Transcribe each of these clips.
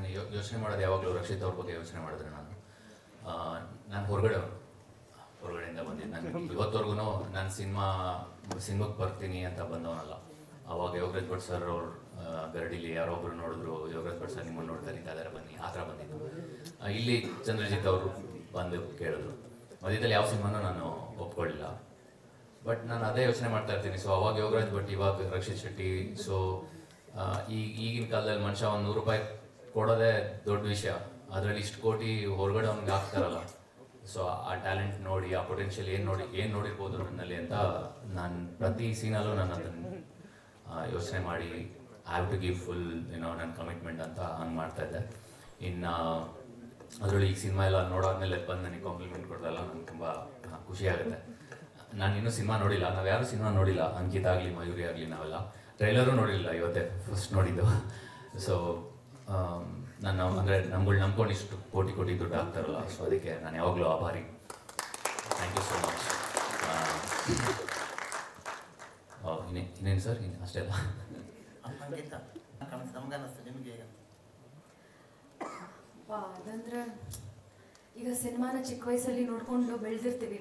ನಾನು ಯೋಚನೆ ಮಾಡೋದು ಯಾವಾಗಲೂ ರಕ್ಷಿತ್ ಅವ್ರ ಬಗ್ಗೆ ಯೋಚನೆ ಮಾಡಿದ್ರೆ ನಾನು ಹೊರಗಡೆಯಿಂದ ಬಂದಿದ್ದು. ನಾನು ಇವತ್ತವರೆಗೂ ನಾನು ಸಿನಿಮಾಕ್ಕೆ ಬರ್ತೀನಿ ಅಂತ ಬಂದವನಲ್ಲ. ಅವಾಗ ಯೋಗರಾಜ್ ಭಟ್ ಸರ್ ಅವ್ರು ಗರಡಿಲಿ ಯಾರೊಬ್ಬರು ನೋಡಿದ್ರು, ಯೋಗರಾಜ್ ಭಟ್ ಸರ್ ನಿಮ್ಮನ್ನು ನೋಡ್ತಾರೆ ಅದರ ಬನ್ನಿ ಆ ಥರ ಬಂದಿದ್ದು. ಇಲ್ಲಿ ಚಂದ್ರಜಿತ್ ಅವರು ಬಂದು ಕೇಳಿದ್ರು. ಮಧ್ಯದಲ್ಲಿ ಯಾವ ಸಿನಿಮಾನೂ ನಾನು ಒಪ್ಕೊಳ್ಳಿಲ್ಲ. ಬಟ್ ನಾನು ಅದೇ ಯೋಚನೆ ಮಾಡ್ತಾ ಇರ್ತೀನಿ. ಸೊ ಅವಾಗ ಯೋಗರಾಜ್ ಭಟ್, ಇವಾಗ ರಕ್ಷಿತ್ ಶೆಟ್ಟಿ. ಸೊ ಈಗಿನ ಕಾಲದಲ್ಲಿ ಮನುಷ್ಯ ಒಂದು ₹100 ಕೊಡೋದೇ ದೊಡ್ಡ ವಿಷಯ. ಅದರಲ್ಲಿ ಇಷ್ಟು ಕೋಟಿ ಹೊರಗಡೆ ಅವ್ನಿಗೆ ಆಗ್ತಾರಲ್ಲ. ಸೊ ಆ ಟ್ಯಾಲೆಂಟ್ ನೋಡಿ, ಆ ಪೊಟೆನ್ಷಿಯಲ್ ಏನು ನೋಡಿರ್ಬೋದು ನನ್ನಲ್ಲಿ ಅಂತ ನಾನು ಪ್ರತಿ ಸೀನಲ್ಲೂ ನಾನು ಅದನ್ನು ಯೋಚನೆ ಮಾಡಿ I have to give full ನನ್ನ ಕಮಿಟ್ಮೆಂಟ್ ಅಂತ ಹಂಗೆ ಮಾಡ್ತಾಯಿದ್ದೆ. ಇನ್ನು ಅದರೊಳಗೆ ಈ ಸಿನಿಮಾ ಎಲ್ಲ ನೋಡಾದ್ಮೇಲೆ ಬಂದು ನನಗೆ ಕಾಂಪ್ಲಿಮೆಂಟ್ ಕೊಡೋದಲ್ಲ ನನಗೆ ತುಂಬ ಖುಷಿ ಆಗುತ್ತೆ. ನಾನು ಇನ್ನೂ ಸಿನಿಮಾ ನೋಡಿಲ್ಲ, ನಾವು ಯಾರೂ ಸಿನಿಮಾ ನೋಡಿಲ್ಲ. ಅಂಕಿತ್ ಆಗಲಿ ಮಯೂರಿ ಆಗಲಿ ನಾವೆಲ್ಲ ಟ್ರೈಲರೂ ನೋಡಿಲ್ಲ, ಇವತ್ತೇ ಫಸ್ಟ್ ನೋಡಿದ್ದು. ಸೊ ನಾನು ಅಂದರೆ ನಮ್ಗಳು ನಂಬ್ಕೊಂಡು ಇಷ್ಟು ಕೋಟಿ ದುಡ್ಡು ಆಗ್ತಾರಲ್ಲ. ಸೊ ಅದಕ್ಕೆ ನಾನು ಯಾವಾಗಲೂ ಆಭಾರಿ. Thank you so much. ಇನ್ನೇನು ಸರ್, ಅಷ್ಟೇ ಅಲ್ಲ. ಅದಂದ್ರೆ ಈಗ ಸಿನಿಮಾನ ಚಿಕ್ಕ ವಯಸ್ಸಲ್ಲಿ ನೋಡ್ಕೊಂಡು ಬೆಳೆದಿರ್ತೀವಿ.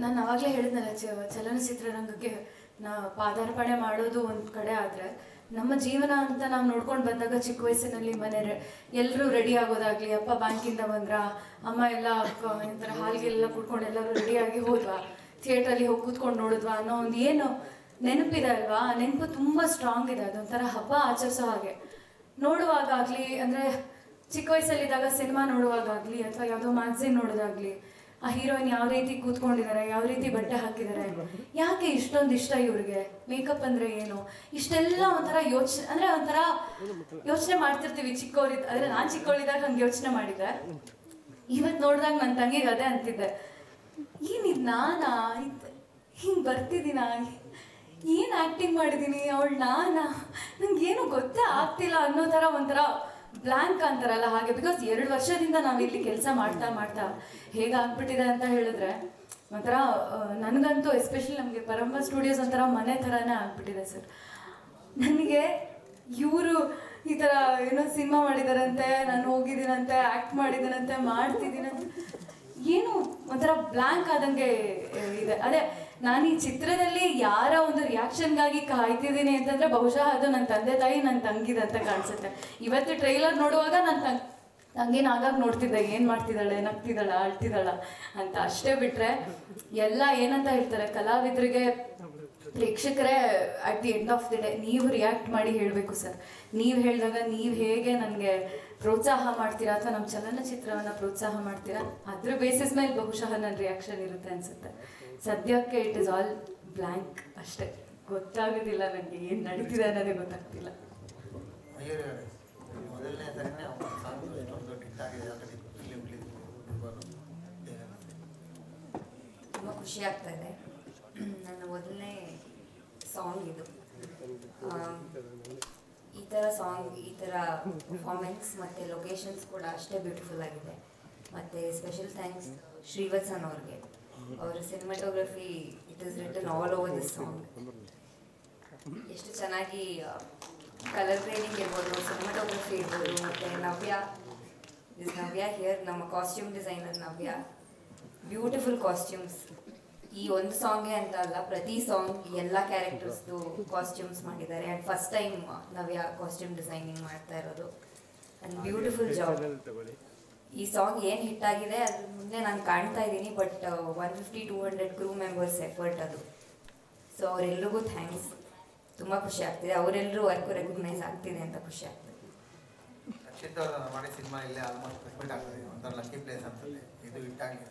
ನಾನು ಆವಾಗಲೇ ಹೇಳಿದ್ನಲ್ಲ, ಚಲನಚಿತ್ರರಂಗಕ್ಕೆ ಪಾದಾರ್ಪಣೆ ಮಾಡೋದು ಒಂದು ಕಡೆ ಆದರೆ, ನಮ್ಮ ಜೀವನ ಅಂತ ನಾವು ನೋಡ್ಕೊಂಡು ಬಂದಾಗ ಚಿಕ್ಕ ವಯಸ್ಸಿನಲ್ಲಿ ಎಲ್ಲರೂ ರೆಡಿ ಆಗೋದಾಗ್ಲಿ, ಅಪ್ಪ ಬ್ಯಾಂಕಿಂದ ಬಂದ್ರ, ಅಮ್ಮ ಎಲ್ಲ ಒಂಥರ ಹಾಲ್ಗೆಲ್ಲ ಕುಡ್ಕೊಂಡು ಎಲ್ಲರೂ ರೆಡಿಯಾಗಿ ಹೋದ್ವಾ, ಥಿಯೇಟ್ರಲ್ಲಿ ಹೋಗಿ ಕೂತ್ಕೊಂಡು ನೋಡಿದ್ವಾ ಅನ್ನೋ ಒಂದು ಏನು ನೆನಪಿದೆ ಅಲ್ವಾ. ಆ ನೆನಪು ತುಂಬ ಸ್ಟ್ರಾಂಗ್ ಇದೆ. ಅದೊಂಥರ ಹಬ್ಬ ಆಚರಿಸೋ ಹಾಗೆ. ನೋಡುವಾಗಲಿ ಅಂದರೆ ಚಿಕ್ಕ ವಯಸ್ಸಲ್ಲಿದ್ದಾಗ ಸಿನಿಮಾ ನೋಡುವಾಗಲಿ ಅಥವಾ ಯಾವುದೋ ಮ್ಯಾಗ್ಝಿನ್ ನೋಡೋದಾಗ್ಲಿ, ಆ ಹೀರೋಯಿನ್ ಯಾವ ರೀತಿ ಕೂತ್ಕೊಂಡಿದ್ದಾರೆ, ಯಾವ ರೀತಿ ಬಟ್ಟೆ ಹಾಕಿದ್ದಾರೆ, ಯಾಕೆ ಇಷ್ಟೊಂದು ಇಷ್ಟ ಇವ್ರಿಗೆ, ಮೇಕಪ್ ಅಂದರೆ ಏನು, ಇಷ್ಟೆಲ್ಲ ಒಂಥರ ಯೋಚನೆ ಮಾಡ್ತಿರ್ತೀವಿ ಚಿಕ್ಕವರಿದ್ದ. ಅಂದರೆ ನಾನು ಚಿಕ್ಕವಳಿದ್ದಾಗ ಹಂಗೆ ಯೋಚನೆ ಮಾಡಿದ್ದೆ. ಇವತ್ತು ನೋಡಿದಾಗ ನನ್ನ ತಂಗಿಗೆ ಅದೇ ಅಂತಿದ್ದೆ, ಏನಿದ್ ನಾನಾ ಹಿಂಗೆ ಬರ್ತಿದ್ದೀನ, ಏನು ಆ್ಯಕ್ಟಿಂಗ್ ಮಾಡಿದ್ದೀನಿ, ಅವಳು ನಂಗೇನು ಗೊತ್ತೇ ಆಗ್ತಿಲ್ಲ ಅನ್ನೋ ಥರ ಒಂಥರ ಬ್ಲ್ಯಾಂಕ್ ಅಂತಾರಲ್ಲ ಹಾಗೆ. ಬಿಕಾಸ್ 2 ವರ್ಷದಿಂದ ನಾವಿಲ್ಲಿ ಕೆಲಸ ಮಾಡ್ತಾ ಹೇಗಾಗ್ಬಿಟ್ಟಿದೆ ಅಂತ ಹೇಳಿದ್ರೆ ಒಂಥರ ನನಗಂತೂ ಎಸ್ಪೆಷಲಿ ನಮಗೆ ಪರಂಬ ಸ್ಟುಡಿಯೋಸ್ ಒಂಥರ ಮನೆ ಥರನೇ ಆಗ್ಬಿಟ್ಟಿದೆ ಸರ್. ನನಗೆ ಇವರು ಈ ಥರ ಏನೋ ಸಿನಿಮಾ ಮಾಡಿದಾರಂತೆ, ನಾನು ಹೋಗಿದ್ದೀನಂತೆ, ಆ್ಯಕ್ಟ್ ಮಾಡಿದ್ದೀನಂತೆ, ಮಾಡ್ತಿದ್ದೀನಂತೆ, ಏನು ಒಂಥರ ಬ್ಲ್ಯಾಂಕ್ ಆದಂಗೆ ಇದೆ. ಅದೇ ನಾನು ಈ ಚಿತ್ರದಲ್ಲಿ ಯಾರ ಒಂದು ರಿಯಾಕ್ಷನ್ಗಾಗಿ ಕಾಯ್ತಿದ್ದೀನಿ ಅಂತಂದರೆ ಬಹುಶಃ ಅದು ನನ್ನ ತಂದೆ ತಾಯಿ, ನನ್ನ ತಂಗಿದಂತ ಕಾಣಿಸುತ್ತೆ. ಇವತ್ತು ಟ್ರೈಲರ್ ನೋಡುವಾಗ ನನ್ನ ತಂಗಿನ ಆಗಾಗ ನೋಡ್ತಿದ್ದೆ, ಏನು ಮಾಡ್ತಿದ್ದಾಳೆ, ನಗ್ತಿದ್ದಾಳ, ಅಳ್ತಿದ್ದಾಳ ಅಂತ. ಅಷ್ಟೇ ಬಿಟ್ಟರೆ ಎಲ್ಲ ಏನಂತ ಹೇಳ್ತಾರೆ, ಕಲಾವಿದರಿಗೆ ಪ್ರೇಕ್ಷಕರೇ at the end of the day ನೀವು ರಿಯಾಕ್ಟ್ ಮಾಡಿ ಹೇಳಬೇಕು ಸರ್. ನೀವು ಹೇಳಿದಾಗ ನೀವು ಹೇಗೆ ನನಗೆ ಪ್ರೋತ್ಸಾಹ ಮಾಡ್ತೀರಾ ಅಥವಾ ನಮ್ಮ ಚಲನಚಿತ್ರವನ್ನು ಪ್ರೋತ್ಸಾಹ ಮಾಡ್ತೀರಾ, ಅದ್ರ ಬೇಸಿಸ್ ಮೇಲೆ ಬಹುಶಃ ನನ್ನ ರಿಯಾಕ್ಷನ್ ಇರುತ್ತೆ ಅನಿಸುತ್ತೆ. ಸದ್ಯಕ್ಕೆ ಇಟ್ ಇಸ್ ಆಲ್ ಬ್ಲ್ಯಾಂಕ್ ಅಷ್ಟೇ. ಗೊತ್ತಾಗೋದಿಲ್ಲ ನನಗೆ ಏನು ನಡೀತಿದೆ ಅನ್ನೋದೇ ಗೊತ್ತಾಗ್ತಿಲ್ಲ. ತುಂಬ ಖುಷಿ ಆಗ್ತಾ ಇದೆ. ನನ್ನ ಮೊದಲನೇ ಸಾಂಗ್ ಇದು. ಈ ಥರ ಸಾಂಗ್, ಈ ಥರ ಪರ್ಫಾರ್ಮೆನ್ಸ್ ಮತ್ತು ಲೊಕೇಶನ್ಸ್ ಕೂಡ ಅಷ್ಟೇ ಬ್ಯೂಟಿಫುಲ್ ಆಗಿದೆ. ಮತ್ತು ಸ್ಪೆಷಲ್ ಥ್ಯಾಂಕ್ಸ್ ಶ್ರೀವತ್ಸನ್ ಅವ್ರಿಗೆ. ಅವರ cinematography, it is written all over this song. ಎಷ್ಟು ಚೆನ್ನಾಗಿ ಕಲರ್ ಗ್ರೇಡಿಂಗ್ ಇರ್ಬೋದು, ಸಿನಿಮಾಟೋಗ್ರಫಿ ಇರ್ಬೋದು. ಮತ್ತು ನವ್ಯ ಹಿಯರ್, ನಮ್ಮ costume designer Navya, beautiful costumes. ಈ ಒಂದು ಸಾಂಗೇ ಅಂತ ಅಲ್ಲ, ಪ್ರತಿ ಸಾಂಗ್ ಎಲ್ಲ ಕ್ಯಾರೆಕ್ಟರ್ಸ್ದು ಕಾಸ್ಟ್ಯೂಮ್ಸ್ ಮಾಡಿದ್ದಾರೆ. And first time Navya costume designing ಮಾಡ್ತಾ ಇರೋದು. And beautiful job. ಈ ಸಾಂಗ್ ಏನು ಹಿಟ್ ಆಗಿದೆ ಅದ್ರ ಮುಂದೆ ನಾನು ಕಾಣ್ತಾ ಇದ್ದೀನಿ. ಬಟ್ 150-200 ಕ್ರೂ ಮೆಂಬರ್ಸ್ ಎಫರ್ಟ್ ಅದು. ಸೊ ಅವರೆಲ್ರಿಗೂ ಥ್ಯಾಂಕ್ಸ್. ತುಂಬ ಖುಷಿ ಆಗ್ತಿದೆ. ಅವರೆಲ್ಲರೂ ವರ್ಕು ರೆಕಗ್ನೈಸ್ ಆಗ್ತಿದೆ ಅಂತ ಖುಷಿ ಆಗ್ತಿದೆ. ರಕ್ಷಿತ್ ಅವರು ಮಾಡಿ ಸಿನಿಮಾ ಇಲ್ಲೇ ಆಲ್ಮೋಸ್ಟ್ ಕಂಪ್ಲೀಟ್ ಆಗ್ತದೆ. ಒಂಥರ ಲಕ್ಕಿ ಪ್ಲೇಸ್ ಅಂತದೆ ಇದು ಹಿಟ್ ಆಗಿದೆ.